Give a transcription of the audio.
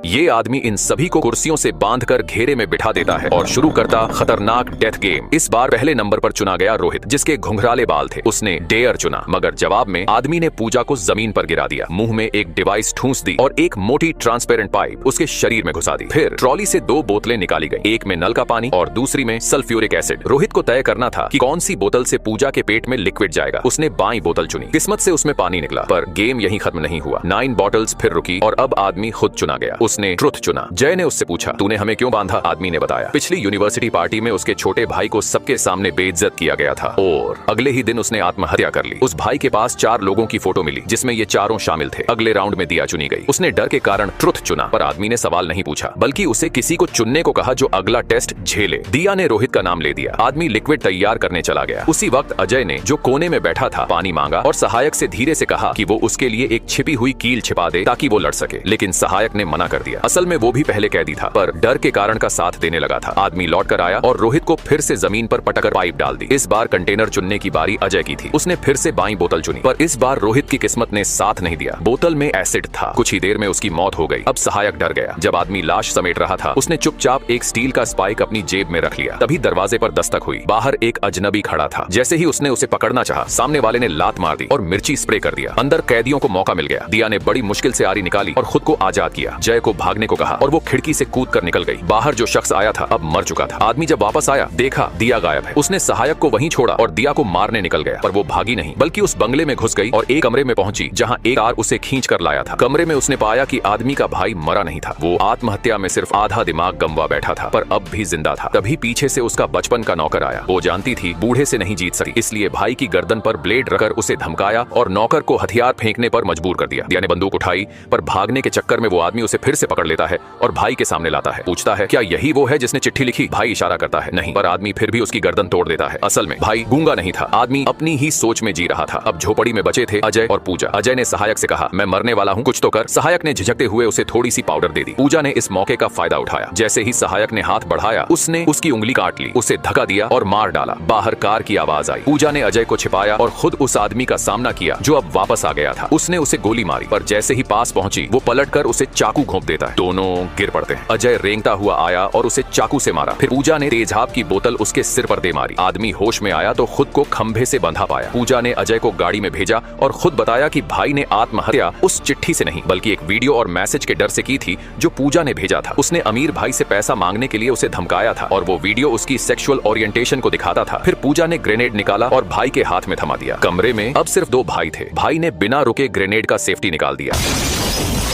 ये आदमी इन सभी को कुर्सियों से बांधकर घेरे में बिठा देता है और शुरू करता खतरनाक डेथ गेम। इस बार पहले नंबर पर चुना गया रोहित, जिसके घुंघराले बाल थे। उसने डेयर चुना, मगर जवाब में आदमी ने पूजा को जमीन पर गिरा दिया, मुंह में एक डिवाइस ठूंस दी और एक मोटी ट्रांसपेरेंट पाइप उसके शरीर में घुसा दी। फिर ट्रॉली से 2 बोतलें निकाली गई, एक में नल का पानी और दूसरी में सल्फ्यूरिक एसिड। रोहित को तय करना था कि कौन सी बोतल से पूजा के पेट में लिक्विड जाएगा। उसने बाईं बोतल चुनी, किस्मत से उसमें पानी निकला, पर गेम यहीं खत्म नहीं हुआ। 9 बॉटल्स फिर रुकी और अब आदमी खुद चुना गया। उसने ट्रुथ चुना। जय ने उससे पूछा, तूने हमें क्यों बांधा? आदमी ने बताया, पिछली यूनिवर्सिटी पार्टी में उसके छोटे भाई को सबके सामने बेइज्जत किया गया था और अगले ही दिन उसने आत्महत्या कर ली। उस भाई के पास 4 लोगों की फोटो मिली जिसमें ये चारों शामिल थे। अगले राउंड में दिया चुनी गई। उसने डर के कारण ट्रुथ चुना, पर आदमी ने सवाल नहीं पूछा, बल्कि उसे किसी को चुनने को कहा जो अगला टेस्ट झेले। दिया ने रोहित का नाम ले दिया। आदमी लिक्विड तैयार करने चला गया। उसी वक्त अजय ने, जो कोने में बैठा था, पानी मांगा और सहायक से धीरे से कहा कि वो उसके लिए एक छिपी हुई कील छिपा दे ताकि वो लड़ सके, लेकिन सहायक ने मना कर दिया। असल में वो भी पहले कैदी था, पर डर के कारण का साथ देने लगा था। आदमी लौट कर आया और रोहित को फिर से जमीन पर पटकर पाइप डाल दी। इस बार कंटेनर चुनने की बारी अजय की थी। उसने फिर से बाईं बोतल चुनी, पर इस बार रोहित की किस्मत ने साथ नहीं दिया। बोतल में एसिड था। कुछ ही देर में उसकी मौत हो गई। अब सहायक डर गया। जब आदमी लाश समेट रहा था, उसने चुपचाप एक स्टील का स्पाइक अपनी जेब में रख लिया। तभी दरवाजे पर दस्तक हुई। बाहर एक अजनबी खड़ा था। जैसे ही उसने उसे पकड़ना चाहा, सामने वाले ने लात मार दी और मिर्ची स्प्रे कर दिया। अंदर कैदियों को मौका मिल गया। दिया ने बड़ी मुश्किल से आरी निकाली और खुद को आजाद किया। जय को भागने को कहा और वो खिड़की से कूद कर निकल गई। बाहर जो शख्स आया था अब मर चुका था। आदमी जब वापस आया, देखा दिया गायब है। उसने सहायक को वहीं छोड़ा और दिया को मारने निकल गया, पर वो भागी नहीं, बल्कि उस बंगले में घुस गई और एक कमरे में पहुंची जहां एक कार उसे खींच कर लाया था। कमरे में उसने पाया कि आदमी का भाई मरा नहीं था। वो आत्महत्या में सिर्फ आधा दिमाग गंवा बैठा था, पर अब भी जिंदा था। तभी पीछे से उसका बचपन का नौकर आया। वो जानती थी बूढ़े से नहीं जीत सकी, इसलिए भाई की गर्दन पर ब्लेड रखकर उसे धमकाया और नौकर को हथियार फेंकने पर मजबूर कर दिया। दिया ने बंदूक उठाई, पर भागने के चक्कर में वो आदमी उसे फिर से पकड़ लेता है और भाई के सामने लाता है। पूछता है, क्या यही वो है जिसने चिट्ठी लिखी? भाई इशारा करता है नहीं, पर आदमी फिर भी उसकी गर्दन तोड़ देता है। असल में भाई गूंगा नहीं था। आदमी अपनी ही सोच में जी रहा था। अब झोपड़ी में बचे थे अजय और पूजा। अजय ने सहायक से कहा, मैं मरने वाला हूँ, कुछ तो कर। सहायक ने झिझकते हुए उसे थोड़ी सी पाउडर दे दी। पूजा ने इस मौके का फायदा उठाया। जैसे ही सहायक ने हाथ बढ़ाया, उसने उसकी उंगली काट ली, उसे धक्का दिया और मार डाला। बाहर कार की आवाज आई। पूजा ने अजय को छिपाया और खुद उस आदमी का सामना किया जो अब वापस आ गया था। उसने उसे गोली मारी, पर जैसे ही पास पहुंची, वो पलटकर उसे चाकू घोंप देता है। दोनों गिर पड़ते हैं। अजय रेंगता हुआ आया और उसे चाकू से मारा। फिर पूजा ने तेजाब की बोतल उसके सिर पर दे मारी। आदमी होश में आया तो खुद को खंभे से बंधा पाया। पूजा ने अजय को गाड़ी में भेजा और खुद बताया कि भाई ने आत्महत्या उस चिट्ठी से नहीं, बल्कि एक वीडियो और मैसेज के डर से की थी जो पूजा ने भेजा था। उसने अमीर भाई से पैसा मांगने के लिए उसे धमकाया था और वो वीडियो उसकी सेक्सुअल ओरिएंटेशन को दिखाता था। फिर पूजा ने ग्रेनेड निकाला और भाई के हाथ में थमा दिया। कमरे में अब सिर्फ 2 भाई थे। भाई ने बिना रुके ग्रेनेड का सेफ्टी निकाल दिया।